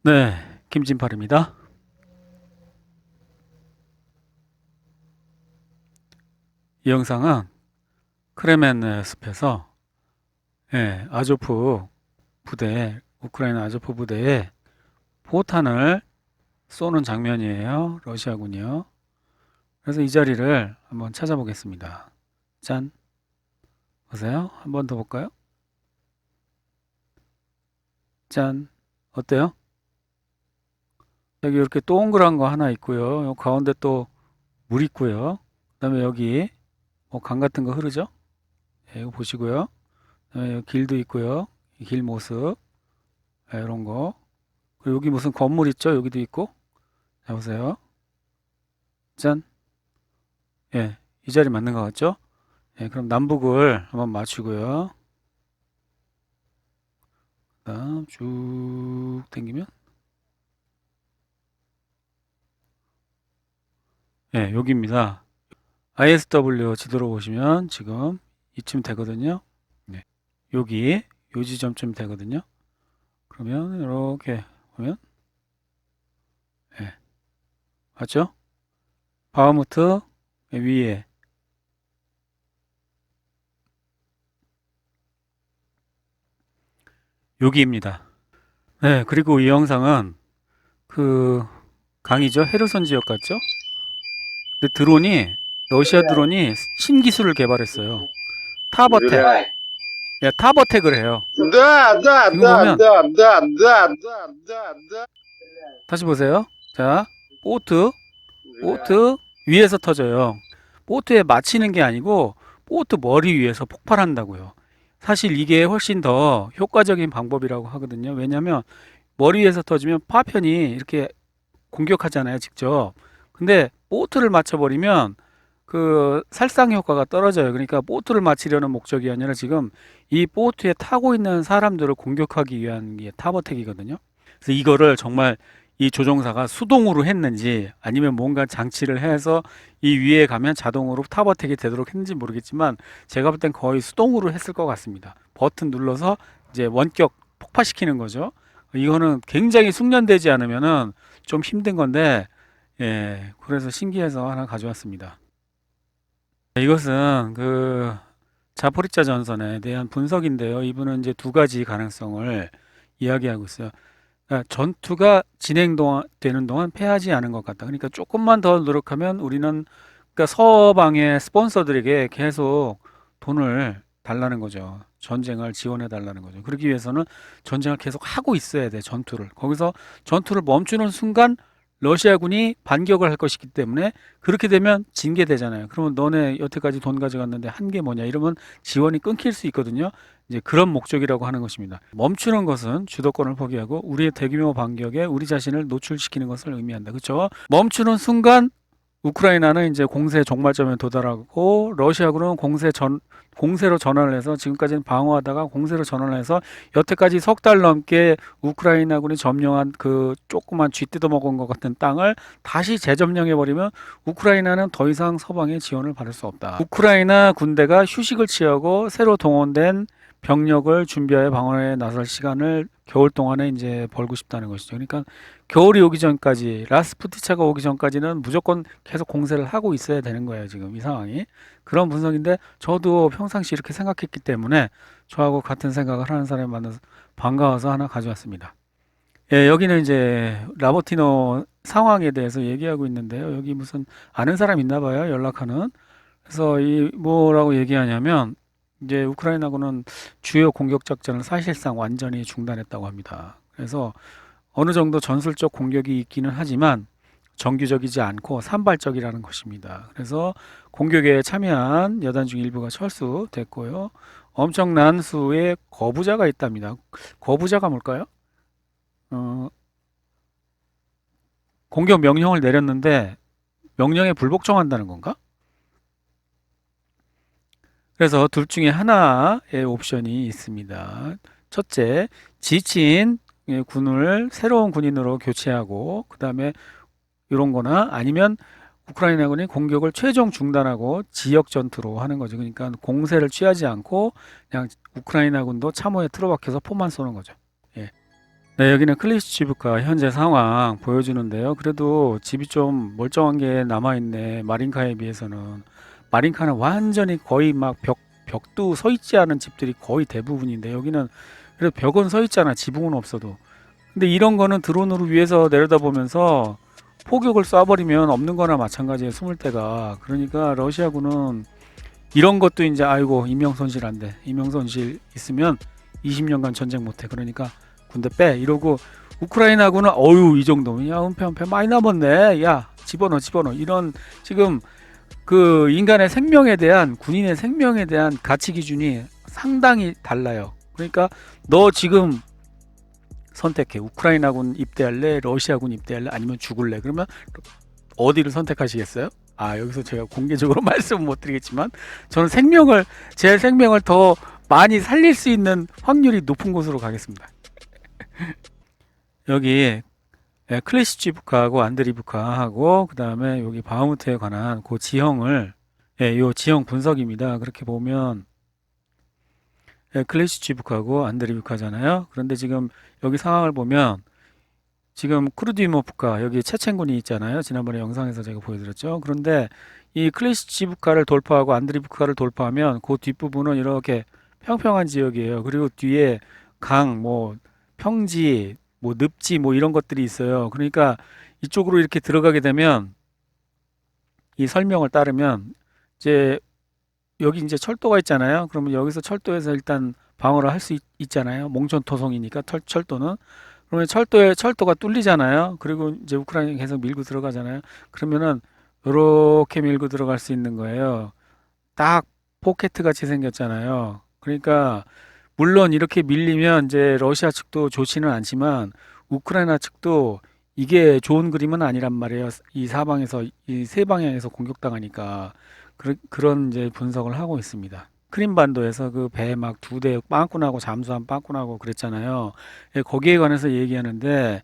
네, 김진팔입니다. 이 영상은 크레멘 숲에서 아조프 부대, 우크라이나 아조프 부대에 포탄을 쏘는 장면이에요. 러시아군이요. 그래서 이 자리를 한번 찾아보겠습니다. 짠, 보세요. 한 번 더 볼까요? 짠, 어때요? 여기 이렇게 동그란 거 하나 있고요. 요 가운데 또 물 있고요. 그다음에 여기 뭐 강 같은 거 흐르죠? 이거 보시고요. 그다음에 여기 길도 있고요. 이 길 모습. 이런 거. 그리고 여기 무슨 건물 있죠? 여기도 있고. 자, 보세요. 짠. 이 자리 맞는 것 같죠? 그럼 남북을 한번 맞추고요. 그다음 쭉 당기면 여기입니다. ISW 지도로 보시면 지금 이쯤 되거든요. 여기 요 지점쯤 되거든요. 그러면 이렇게 보면 맞죠? 바흐무트 위에 여기입니다. 그리고 이 영상은 그 강이죠. 헤르손 지역 같죠? 근데 러시아 드론이 신기술을 개발했어요. 타버텍. 타버텍을 해요. Да, да, 지금 да, 보면 да, да, да, да, да, да. 다시 보세요. 자, 보트 Бля. 위에서 터져요. 보트에 맞히는 게 아니고 보트 머리 위에서 폭발한다고요. 사실 이게 훨씬 더 효과적인 방법이라고 하거든요. 왜냐하면 머리 위에서 터지면 파편이 이렇게 공격하잖아요, 직접. 근데 보트를 맞춰버리면 그 살상 효과가 떨어져요. 그러니까 보트를 맞추려는 목적이 아니라 지금 이 보트에 타고 있는 사람들을 공격하기 위한 게 타버텍이거든요. 그래서 이거를 정말 이 조종사가 수동으로 했는지 아니면 뭔가 장치를 해서 이 위에 가면 자동으로 타버텍이 되도록 했는지 모르겠지만 제가 볼 땐 거의 수동으로 했을 것 같습니다. 버튼 눌러서 이제 원격 폭파시키는 거죠. 이거는 굉장히 숙련되지 않으면은 좀 힘든 건데, 그래서 신기해서 하나 가져왔습니다. 이것은 그 자포리자 전선에 대한 분석인데요. 이분은 이제 두 가지 가능성을 이야기하고 있어요. 그러니까 전투가 진행되는 동안 패하지 않은 것 같다. 그러니까 조금만 더 노력하면 우리는 그러니까 서방의 스폰서들에게 계속 돈을 달라는 거죠. 전쟁을 지원해 달라는 거죠. 그러기 위해서는 전쟁을 계속 하고 있어야 돼, 전투를. 거기서 전투를 멈추는 순간 러시아군이 반격을 할 것이기 때문에 그렇게 되면 징계되잖아요. 그러면 너네 여태까지 돈 가져갔는데 한 게 뭐냐 이러면 지원이 끊길 수 있거든요. 이제 그런 목적이라고 하는 것입니다. 멈추는 것은 주도권을 포기하고 우리의 대규모 반격에 우리 자신을 노출시키는 것을 의미한다. 그렇죠? 멈추는 순간 우크라이나는 이제 공세 종말점에 도달하고 러시아군은 공세로 전환을 해서 지금까지는 방어하다가 공세로 전환을 해서 여태까지 석 달 넘게 우크라이나군이 점령한 그 조그만 쥐 뜯어먹은 것 같은 땅을 다시 재점령해 버리면 우크라이나는 더 이상 서방의 지원을 받을 수 없다. 우크라이나 군대가 휴식을 취하고 새로 동원된 병력을 준비하여 방어에 나설 시간을 겨울 동안에 이제 벌고 싶다는 것이죠. 그러니까 겨울이 오기 전까지 라스푸티차가 오기 전까지는 무조건 계속 공세를 하고 있어야 되는 거예요. 지금 이 상황이 그런 분석인데 저도 평상시 이렇게 생각했기 때문에 저하고 같은 생각을 하는 사람이 만나서 반가워서 하나 가져왔습니다. 여기는 이제 라버티노 상황에 대해서 얘기하고 있는데요. 여기 무슨 아는 사람 있나 봐요. 연락하는. 그래서 이 뭐라고 얘기하냐면 이제 우크라이나군은 주요 공격 작전을 사실상 완전히 중단했다고 합니다. 그래서 어느 정도 전술적 공격이 있기는 하지만 정규적이지 않고 산발적이라는 것입니다. 그래서 공격에 참여한 여단 중 일부가 철수됐고요. 엄청난 수의 거부자가 있답니다. 거부자가 뭘까요? 어, 공격 명령을 내렸는데 명령에 불복종한다는 건가? 그래서 둘 중에 하나의 옵션이 있습니다. 첫째, 지친 군을 새로운 군인으로 교체하고 그 다음에 이런 거나 아니면 우크라이나군이 공격을 최종 중단하고 지역 전투로 하는 거죠. 그러니까 공세를 취하지 않고 그냥 우크라이나군도 참호에 틀어박혀서 포만 쏘는 거죠. 예. 네, 여기는 클리시치브카 현재 상황 보여주는데요. 그래도 집이 좀 멀쩡한 게 남아있네. 마린카에 비해서는. 마린카는 완전히 거의 막 벽도 서 있지 않은 집들이 거의 대부분인데 여기는 그래도 벽은 서 있잖아. 지붕은 없어도. 근데 이런 거는 드론으로 위에서 내려다보면서 포격을 쏴버리면 없는 거나 마찬가지예요. 숨을 데가. 그러니까 러시아군은 이런 것도 이제 아이고 인명손실 안 돼. 인명손실 있으면 20년간 전쟁 못해. 그러니까 군대 빼 이러고 우크라이나군은 어유 이 정도면 야 은폐 많이 남았네. 야 집어넣어 이런 지금 그 인간의 생명에 대한 군인의 생명에 대한 가치 기준이 상당히 달라요. 그러니까 너 지금 선택해. 우크라이나군 입대할래? 러시아군 입대할래? 아니면 죽을래? 그러면 어디를 선택하시겠어요? 아, 여기서 제가 공개적으로 말씀은 못 드리겠지만 저는 제 생명을 더 많이 살릴 수 있는 확률이 높은 곳으로 가겠습니다. 여기 클리시치브카하고 안드리브카하고 그다음에 여기 바흐무트에 관한 그 지형을 요 지형 분석입니다. 그렇게 보면 클리시치브카하고 안드리브카잖아요. 그런데 지금 여기 상황을 보면 지금 크루디모프카 여기 체첸군이 있잖아요. 지난번에 영상에서 제가 보여드렸죠. 그런데 이 클리시치브카를 돌파하고 안드리브카를 돌파하면 그 뒷부분은 이렇게 평평한 지역이에요. 그리고 뒤에 강, 뭐 평지, 뭐 늪지 뭐 이런 것들이 있어요. 그러니까 이쪽으로 이렇게 들어가게 되면 이 설명을 따르면 이제 여기 이제 철도가 있잖아요. 그러면 여기서 철도에서 일단 방어를 할 수 있잖아요. 몽촌토성이니까 철도는. 그러면 철도가 뚫리잖아요. 그리고 이제 우크라이나 계속 밀고 들어가잖아요. 그러면은 요렇게 밀고 들어갈 수 있는 거예요. 딱 포켓 같이 생겼잖아요. 그러니까 물론 이렇게 밀리면 이제 러시아 측도 좋지는 않지만 우크라이나 측도 이게 좋은 그림은 아니란 말이에요. 이 사방에서 이 세 방향에서 공격당하니까 그런 이제 분석을 하고 있습니다. 크림반도에서 그 배 막 두 대 빵꾸나고 잠수함 빵꾸나고 그랬잖아요. 예, 거기에 관해서 얘기하는데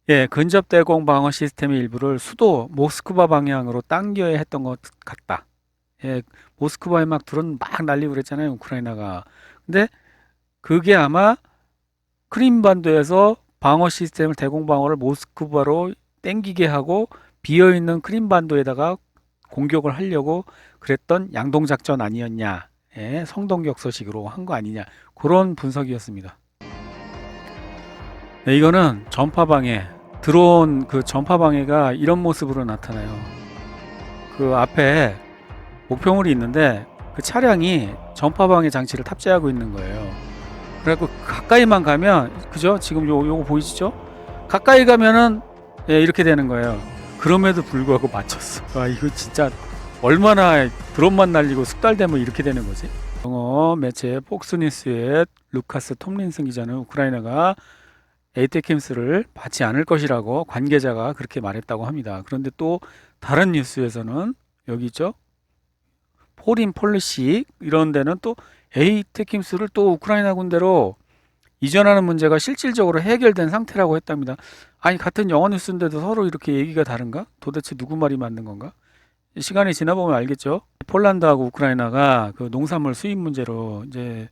예, 근접 대공 방어 시스템의 일부를 수도 모스크바 방향으로 당겨야 했던 것 같다. 예, 모스크바에 막 드론 막 날리고 그랬잖아요, 우크라이나가. 근데 그게 아마 크림반도에서 방어 시스템을 대공 방어를 모스크바로 땡기게 하고 비어 있는 크림반도에다가 공격을 하려고 그랬던 양동작전 아니었냐. 예, 성동격서식으로 한 거 아니냐. 그런 분석이었습니다. 네, 이거는 전파방해. 드론 그 전파방해가 이런 모습으로 나타나요. 그 앞에 목표물이 있는데 그 차량이 전파방해 장치를 탑재하고 있는 거예요. 그래갖고 가까이만 가면 그죠? 지금 요거 보이시죠? 가까이 가면은 예, 이렇게 되는 거예요. 그럼에도 불구하고 맞췄어. 와 이거 진짜 얼마나 드론만 날리고 숙달되면 이렇게 되는 거지? 영어 매체 폭스뉴스의 루카스 톰린슨 기자는 우크라이나가 에이테캠스를 받지 않을 것이라고 관계자가 그렇게 말했다고 합니다. 그런데 또 다른 뉴스에서는 여기 있죠? 포린 폴리시 이런 데는 또 에이테킴스를 또 우크라이나 군대로 이전하는 문제가 실질적으로 해결된 상태라고 했답니다. 아니 같은 영어 뉴스인데도 서로 이렇게 얘기가 다른가? 도대체 누구 말이 맞는 건가? 시간이 지나보면 알겠죠. 폴란드하고 우크라이나가 그 농산물 수입 문제로 이제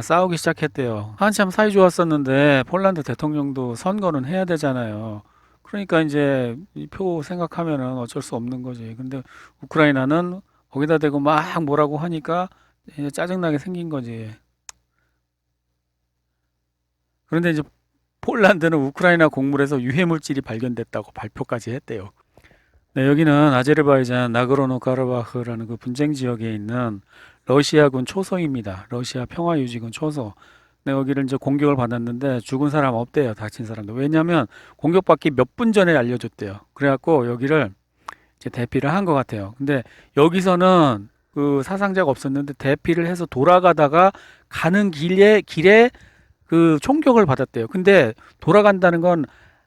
싸우기 시작했대요. 한참 사이 좋았었는데 폴란드 대통령도 선거는 해야 되잖아요. 그러니까 이제 이 표 생각하면은 어쩔 수 없는 거지. 근데 우크라이나는 거기다 대고 막 뭐라고 하니까 이제 짜증나게 생긴 거지. 그런데 이제 폴란드는 우크라이나 곡물에서 유해 물질이 발견됐다고 발표까지 했대요. 네, 여기는 아제르바이잔 나그로노카라바흐라는 그 분쟁 지역에 있는 러시아군 초소입니다. 러시아 평화유지군 초소. 네, 여기를 이제 공격을 받았는데 죽은 사람 없대요. 다친 사람도. 왜냐하면 공격받기 몇 분 전에 알려줬대요. 그래갖고 여기를 이제 대피를 한 것 같아요. 근데 여기서는 그 사상자가 없었는데 대피를 해서 돌아가다가 가는 길에 그 총격을 받았대요. 근데 돌아간다는 건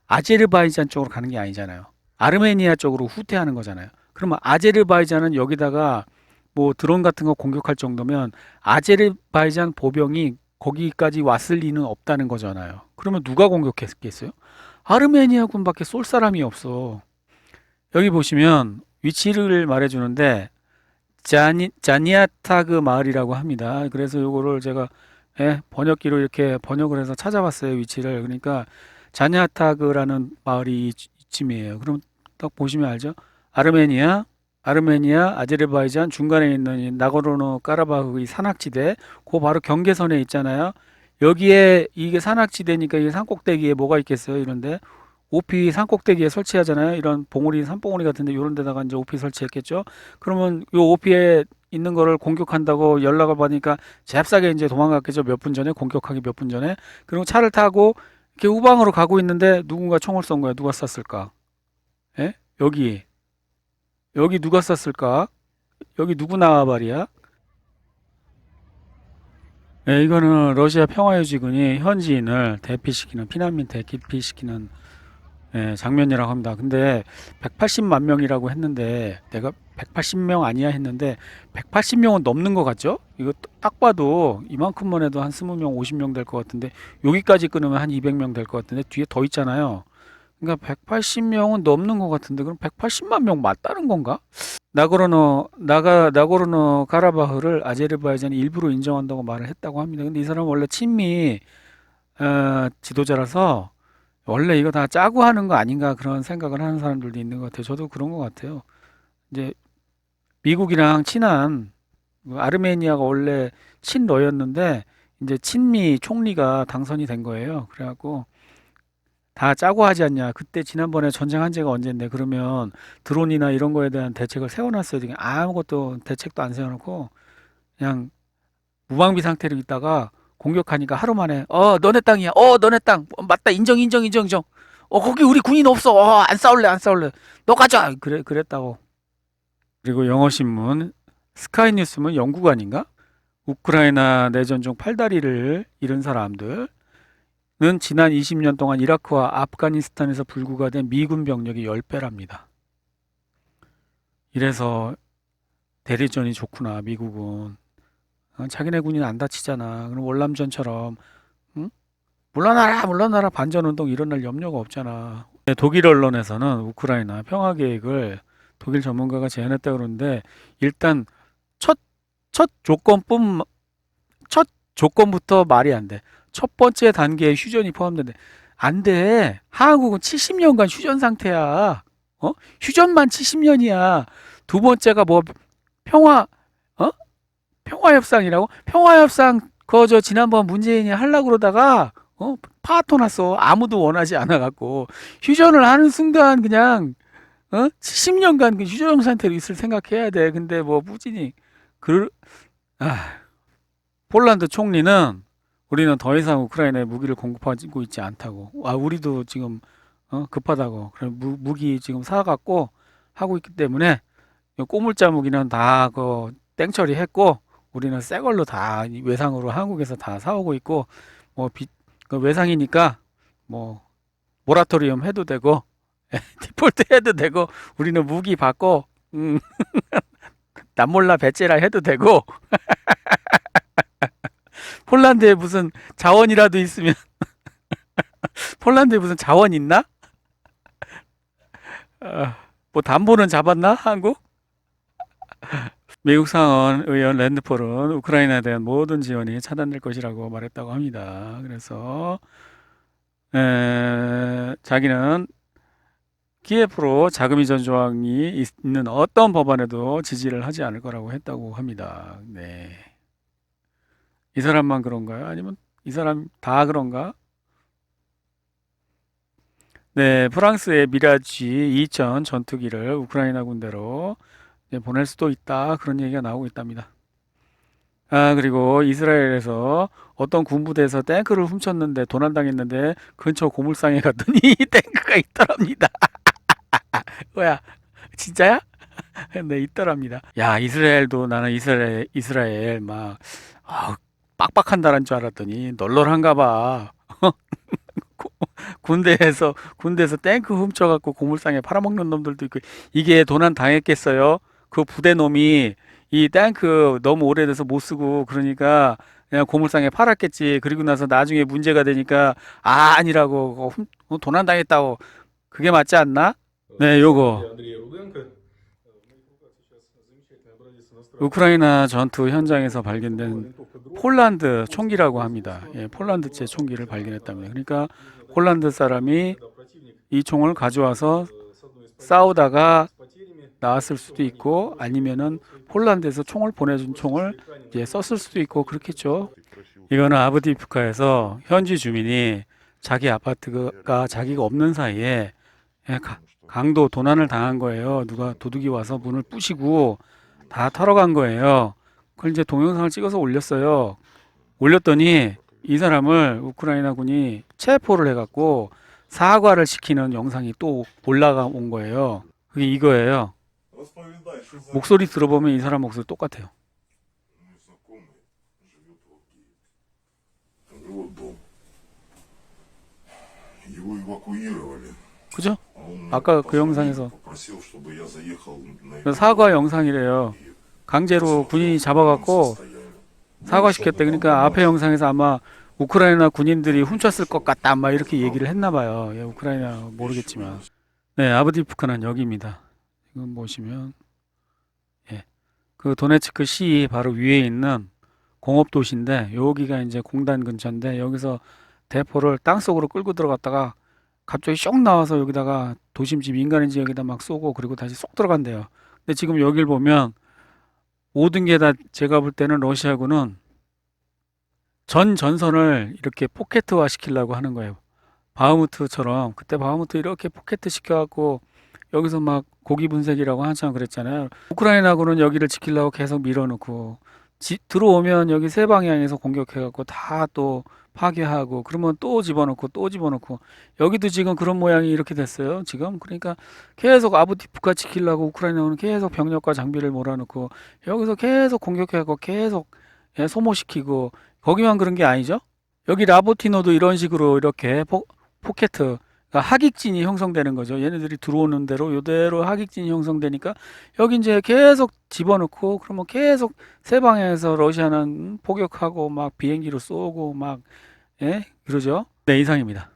아제르바이잔 쪽으로 가는 게 아니잖아요. 아르메니아 쪽으로 후퇴하는 거잖아요. 그러면 아제르바이잔은 여기다가 뭐 드론 같은 거 공격할 정도면 아제르바이잔 보병이 거기까지 왔을 리는 없다는 거잖아요. 그러면 누가 공격했겠어요? 아르메니아 군밖에 쏠 사람이 없어. 여기 보시면 위치를 말해주는데 자니아타그 마을이라고 합니다. 그래서 요거를 제가 예, 번역기로 이렇게 번역을 해서 찾아봤어요, 위치를. 그러니까 자냐타그라는 마을이 이쯤이에요. 그럼 딱 보시면 알죠? 아르메니아, 아제르바이잔 중간에 있는 이 나고르노 까라바흐 이 산악지대, 그 바로 경계선에 있잖아요. 여기에 이게 산악지대니까 이게 산꼭대기에 뭐가 있겠어요? 이런데 오피 산꼭대기에 설치하잖아요. 이런 봉우리, 산봉우리 같은데 이런 데다가 이제 오피 설치했겠죠. 그러면 요 오피에 있는 거를 공격한다고 연락을 받으니까 잽싸게 이제 도망갔겠죠. 몇 분 전에 공격하기 몇 분 전에. 그리고 차를 타고 이렇게 우방으로 가고 있는데 누군가 총을 쏜 거야. 누가 쐈을까? 예? 여기 누가 쐈을까? 여기 누구 나와발이야? 예, 이거는 러시아 평화유지군이 현지인을 대피시키는 피난민 대피시키는 예, 장면이라고 합니다. 근데 180만 명이라고 했는데 내가 180명 아니야 했는데 180명은 넘는 것 같죠? 이거 딱 봐도 이만큼만 해도 한 20명, 50명 될 것 같은데 여기까지 끊으면 한 200명 될 것 같은데 뒤에 더 있잖아요. 그러니까 180명은 넘는 것 같은데 그럼 180만 명 맞다는 건가? 나고르노 카라바흐를 아제르바이잔이 일부러 인정한다고 말을 했다고 합니다. 근데 이 사람은 원래 친미 지도자라서 원래 이거 다 짜고 하는 거 아닌가 그런 생각을 하는 사람들도 있는 것 같아요. 저도 그런 것 같아요. 이제 미국이랑 친한 그 아르메니아가 원래 친러였는데 이제 친미 총리가 당선이 된 거예요. 그래갖고 다 짜고 하지 않냐. 그때 지난번에 전쟁한 지가 언젠데 그러면 드론이나 이런 거에 대한 대책을 세워놨어야 되겠 아무것도 대책도 안 세워놓고 그냥 무방비 상태로 있다가 공격하니까 하루 만에 너네 땅이야. 너네 땅. 맞다. 인정. 거기 우리 군인 없어. 안 싸울래. 너 가자. 그랬다고. 그리고 영어 신문 스카이뉴스는 영국 아닌가? 우크라이나 내전 중 팔다리를 잃은 사람들은 지난 20년 동안 이라크와 아프가니스탄에서 불구가 된 미군 병력의 10배랍니다. 이래서 대리전이 좋구나, 미국은. 자기네 군인 안 다치잖아. 그럼 월남전처럼 응? 물러나라 반전운동 일어날 염려가 없잖아. 네, 독일 언론에서는 우크라이나 평화 계획을 독일 전문가가 제안했다 그러는데 일단 첫, 첫 조건뿐 첫 조건부터 말이 안 돼. 첫 번째 단계에 휴전이 포함된대. 안 돼. 한국은 70년간 휴전 상태야. 휴전만 70년이야. 두 번째가 뭐 평화 어? 평화협상이라고? 평화협상 그저 지난번 문재인이 하려고 그러다가 파토 났어. 아무도 원하지 않아 갖고 휴전을 하는 순간 그냥 70년간 그 휴전 상태로 있을 생각해야 돼. 근데 뭐 putin이 그 아, 폴란드 총리는 우리는 더 이상 우크라이나에 무기를 공급하고 있지 않다고. 우리도 지금 급하다고. 그래 무기 지금 사갖고 하고 있기 때문에 꼬물자 무기는 다 그 땡처리했고 우리는 새 걸로 다 외상으로 한국에서 다 사오고 있고 뭐 그 외상이니까 뭐 모라토리움 해도 되고 디폴트 해도 되고 우리는 무기 받고 남몰라 배째라 해도 되고 폴란드에 무슨 자원이라도 있으면 폴란드에 무슨 자원 있나? 뭐 담보는 잡았나? 한국? 미국 상원 의원 랜드폴은 우크라이나에 대한 모든 지원이 차단될 것이라고 말했다고 합니다. 그래서 자기는 키예프로 자금 이전 조항이 있는 어떤 법안에도 지지를 하지 않을 거라고 했다고 합니다. 네. 이 사람만 그런가요? 아니면 이 사람 다 그런가? 네, 프랑스의 미라지 2000 전투기를 우크라이나 군대로 보낼 수도 있다. 그런 얘기가 나오고 있답니다. 그리고 이스라엘에서 어떤 군부대에서 탱크를 훔쳤는데 도난당했는데 근처 고물상에 갔더니 탱크가 있더랍니다. 뭐야? 진짜야? 네, 있더랍니다. 야, 이스라엘도 나는 이스라엘 막 빡빡한다는 줄 알았더니 널널한가 봐. 군대에서 탱크 훔쳐갖고 고물상에 팔아먹는 놈들도 있고 이게 도난 당했겠어요? 그 부대 놈이 이 탱크 너무 오래돼서 못 쓰고 그러니까 그냥 고물상에 팔았겠지. 그리고 나서 на중에 문제가 되니까 아니라고 도난 당했다고 그게 맞지 않나? 네, 요거. 우크라이나 전투 현장에서 발견된 폴란드 총기라고 합니다. 예, 폴란드제 총기를 발견했답니다. 그러니까 폴란드 사람이 이 총을 가져와서 싸우다가 나왔을 수도 있고 아니면은 폴란드에서 총을 보내준 총을 이제 썼을 수도 있고 그렇겠죠. 이거는 아브디프카에서 현지 주민이 자기 아파트가 자기가 없는 사이에 예, 강도 도난을 당한 거예요. 누가 도둑이 와서 문을 부시고 다 털어간 거예요. 그걸 이제 동영상을 찍어서 올렸어요. 올렸더니 이 사람을 우크라이나 군이 체포를 해갖고 사과를 시키는 영상이 또 올라가 온 거예요. 그게 이거예요. 목소리 들어보면 이 사람 목소리 똑같아요. Вот дом. Его эвакуировали. 그죠? А он 아까 그 позвонил, 영상에서 попросил, чтобы я заехал на 그 его 사과 дом. 영상이래요. 강제로 Посмотрел, 군인이 в каком 잡아갖고 состоянии. 사과시켰대. 그러니까 앞에 영상에서 아마 우크라이나 군인들이 훔쳤을 것 같다. 막 이렇게 얘기를 했나 봐요. 예, 우크라이나 모르겠지만. 네, 아브디프카는 여기입니다. 지금 보시면 예, 그 도네츠크 시 바로 위에 있는 공업 도시인데 여기가 이제 공단 근처인데 여기서 대포를 땅속으로 끌고 들어갔다가 갑자기 쇽 나와서 여기다가 도심지 민간인지 여기다 막 쏘고 그리고 다시 쏙 들어간대요. 근데 지금 여길 보면 모든 게 다 제가 볼 때는 러시아군은 전 전선을 이렇게 포켓화 시키려고 하는 거예요. 바흐무트처럼 그때 바흐무트 이렇게 포켓 시켜갖고 여기서 막 고기 분쇄기라고 한참 그랬잖아요. 우크라이나군은 여기를 지키려고 계속 밀어놓고 들어오면 여기 세 방향에서 공격해갖고 다 또 파괴하고 그러면 또 집어넣고 또 집어넣고 여기도 지금 그런 모양이 이렇게 됐어요. 지금 그러니까 계속 아브디프카 지키려고 우크라이나군은 계속 병력과 장비를 몰아넣고 여기서 계속 공격해갖고 계속 예, 소모시키고 거기만 그런 게 아니죠. 여기 라보티노도 이런 식으로 이렇게 포켓 하객진이 형성되는 거죠. 얘네들이 들어오는 대로 요대로 하객진이 형성되니까 여기 이제 계속 집어넣고 그러면 계속 세 방향에서 러시아는 포격하고 막 비행기로 쏘고 막 예? 그러죠. 네, 이상입니다.